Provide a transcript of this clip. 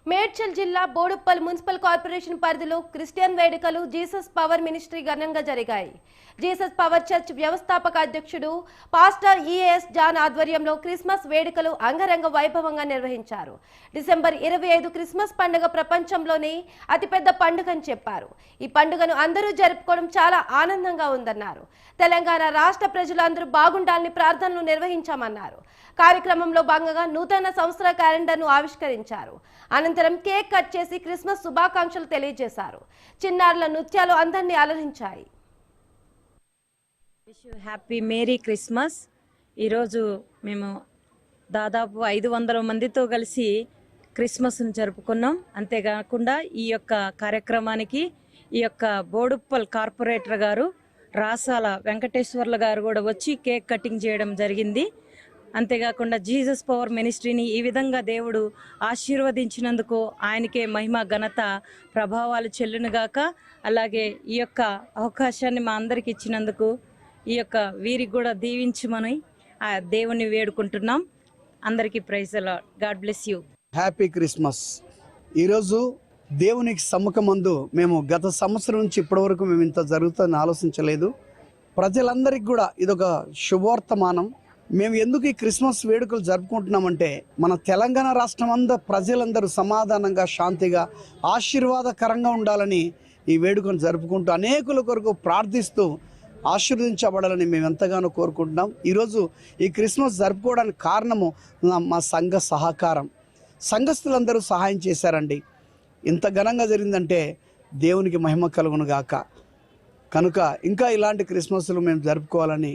మేడ్చల్ జిల్లా Boduppal municipal corporation పరిధిలో Christian వేడుకలు జీసస్ పవర్ మినిస్ట్రీ ఘనంగా జరిగాయి. జీసస్ పవర్ చర్చ్ వ్యవస్థాపక అధ్యక్షుడు పాస్టర్ ఈఎస్ జాన్ ఆధ్వర్యంలో క్రిస్మస్ వేడుకలు అంగరంగ వైభవంగా నిర్వహించారు. డిసెంబర్ 25 క్రిస్మస్ పండుగ ప్రపంచంలోనే అతిపెద్ద పండుగని చెప్పారు. ఈ పండుగను అందరూ జరుపుకోవడం చాలా ఆనందంగా ఉందన్నారు. తెలంగాణ రాష్ట్ర ప్రజలందరూ బాగుండాలని ప్రార్థనలు నిర్వహించామన్నారు. కార్యక్రమంలో భాగంగా నూతన సంవత్సర క్యాలెండర్ను ఆవిష్కరించారు. అనంతరం కేక్ కట్ చేసి క్రిస్మస్ శుభాకాంక్షలు తెలియజేశారు. చిన్నారుల నృత్యాలు అందరినీ అలరించాయి. Happy merry Christmas. ఈరోజు మేము దాదాపు 500 మందితో కలిసి క్రిస్మస్ను జరుపుకున్నాం. అంతేకాకుండా ఈ యొక్క కార్యక్రమానికి ఈ యొక్క బోడుప్పల్ కార్పొరేటర్ గారు రాసాల వెంకటేశ్వర్ల గారు కూడా వచ్చి కేక్ కటింగ్ చేయడం జరిగింది. అంతేకాకుండా జీసస్ పవర్ మినిస్ట్రీని ఈ విధంగా దేవుడు ఆశీర్వదించినందుకు ఆయనకే మహిమ ఘనత ప్రభావాలు చెల్లునుగాక. అలాగే ఈ యొక్క అవకాశాన్ని మా అందరికి ఇచ్చినందుకు ఈ యొక్క వీరికి కూడా దీవించమని ఆ దేవుని వేడుకుంటున్నాం. అందరికీ praise the Lord. God bless you. Happy Christmas. ఈరోజు దేవునికి సమ్ముఖమందు మేము గత సంవత్సరం నుంచి ఇప్పటివరకు మేము ఇంత జరుగుతుందని ఆలోచించలేదు. ప్రజలందరికీ కూడా ఇదొక శుభవర్తమానం. మేము ఎందుకు ఈ క్రిస్మస్ వేడుకలు జరుపుకుంటున్నామంటే మన తెలంగాణ రాష్ట్రం అంతా ప్రజలందరూ సమాధానంగా శాంతిగా ఆశీర్వాదకరంగా ఉండాలని ఈ వేడుకను జరుపుకుంటూ అనేకుల కొరకు ప్రార్థిస్తూ ఆశీర్వదించబడాలని మేము ఎంతగానో కోరుకుంటున్నాం. ఈరోజు ఈ క్రిస్మస్ జరుపుకోవడానికి కారణము మా సంఘ సహకారం. సంఘస్థులందరూ సహాయం చేశారండి. ఇంత ఘనంగా జరిగిందంటే దేవునికి మహిమ కలుగును గాక. కనుక ఇంకా ఇలాంటి క్రిస్మస్లు మేము జరుపుకోవాలని